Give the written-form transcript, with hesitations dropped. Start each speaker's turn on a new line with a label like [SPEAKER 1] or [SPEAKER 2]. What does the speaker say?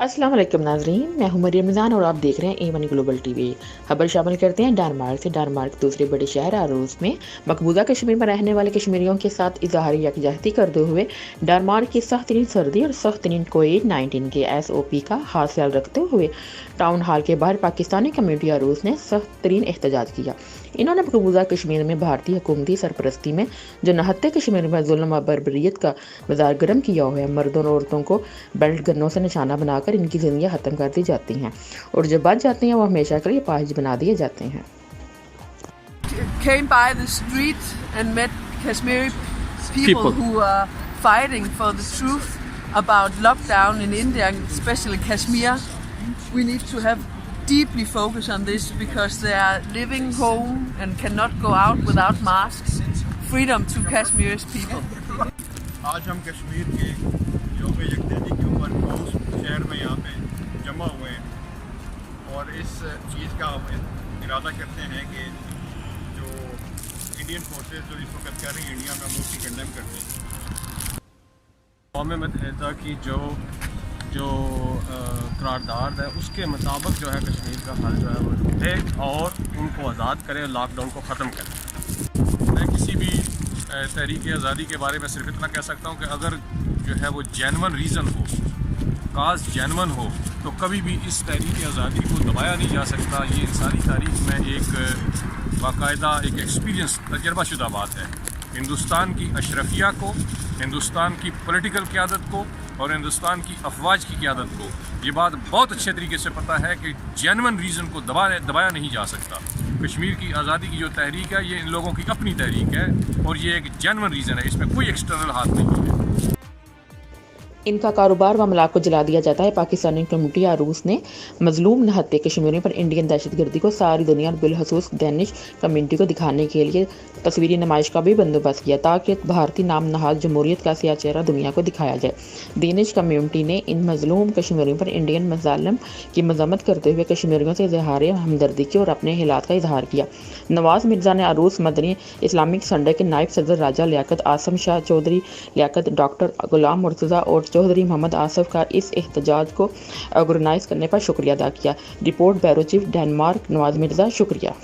[SPEAKER 1] अस्सलाम वालेकुम नाजरीन, मैं हूं मरियम रमज़ान और आप देख रहे हैं A1 ग्लोबल टीवी। खबर शामिल करते हैं डेनमार्क से। डेनमार्क दूसरे बड़े शहर आरूस में मकबूजा कश्मीर में रहने वाले कश्मीरियों के साथ इजहार यकजहती करते हुए डेनमार्क की सख्त तरीन सर्दी और सख्त तरीन कोविड-19 के SOP का खास ख्याल रखते हुए टाउन हॉल के बाहर पाकिस्तानी कम्युनिटी आरूस ने सख्त तरीन एहतजाज किया। इन्होंने मकबूजा कश्मीर में भारतीय हुकूमती सरपरस्ती में जो नहत्ते कश्मीर में जुल्म और बर्बरियत का बाजार गर्म किया हुआ है, मर्दों और औरतों को बेल्ट गनों से निशाना बनाकर इनकी जिंदगी खत्म कर दी जाती हैं और जो बच जाती हैं वो हमेशा के लिए पाहिज बना दिए जाते हैं।
[SPEAKER 2] Came by the street and met Kashmiri people who are fighting for the truth about lockdown in India, especially Kashmir. We need to have deeply focus on this because they are living home and cannot go out without masks. Freedom to Kashmir's people.
[SPEAKER 3] आज हम कश्मीर के यौम यकजहती के ऊपर house शहर में यहाँ पे जमा हुए हैं और इस चीज़ का हम इरादा करते हैं कि जो इंडियन फोर्सेस जो इस वक्त कर रही हैं इंडिया में, हम उसकी कंडेम करते हैं। कौम मुत्तहिदा की जो करारदाद है उसके मुताबिक जो है कश्मीर का हल जो है वो दे और उनको आज़ाद करे, लॉकडाउन को ख़त्म करे। मैं किसी भी तहरीक आज़ादी के बारे में सिर्फ इतना कह सकता हूँ कि अगर जो है वो जेन्युइन रीज़न हो, काज जेन्युइन हो, तो कभी भी इस तहरीक आज़ादी को दबाया नहीं जा सकता। ये इंसानी तारीख में एक बाकायदा एक एक्सपीरियंस तजर्बा शुदा बात है। हिंदुस्तान की अशरफिया को, हिंदुस्तान की पॉलिटिकल क़यादत को और हिंदुस्तान की अफवाज की क़यादत को ये बात बहुत अच्छे तरीके से पता है कि जेन्युइन रीज़न को दबाया नहीं जा सकता। कश्मीर की आज़ादी की जो तहरीक है ये इन लोगों की अपनी तहरीक है और ये एक जेन्युइन रीज़न है, इसमें कोई एक्सटर्नल हाथ नहीं है।
[SPEAKER 1] इनका कारोबार व अमलाक को जला दिया जाता है। पाकिस्तानी कम्युनिटी आरूस ने मजलूम नहत्ते कश्मीरियों पर इंडियन दहशतगर्दी को सारी दुनिया और बिलखसूस डेनिश कम्युनिटी को दिखाने के लिए तस्वीरी नुमाइश का भी बंदोबस्त किया ताकि भारतीय नाम नहाद जमहूरियत का सिया चेहरा दुनिया को दिखाया जाए। डेनिश कम्युनिटी ने इन मजलूम कश्मीरियों पर इंडियन मज़ालिम की मजम्मत करते हुए कश्मीरियों से इजहार हमदर्दी की और अपने हालात का इजहार किया। नवाज मिर्ज़ा ने आरूस मदनी इस्लामिक संडे के नायब सदर राजा लियाकत आसम शाह, चौधरी लियाकत, डॉक्टर गुलाम मुर्तज़ा और चौधरी मोहम्मद आसफ का इस एहतजाज को ऑर्गेनाइज करने पर शुक्रिया अदा किया। Report bureau chief Denmark Nawaz Mirza, शुक्रिया।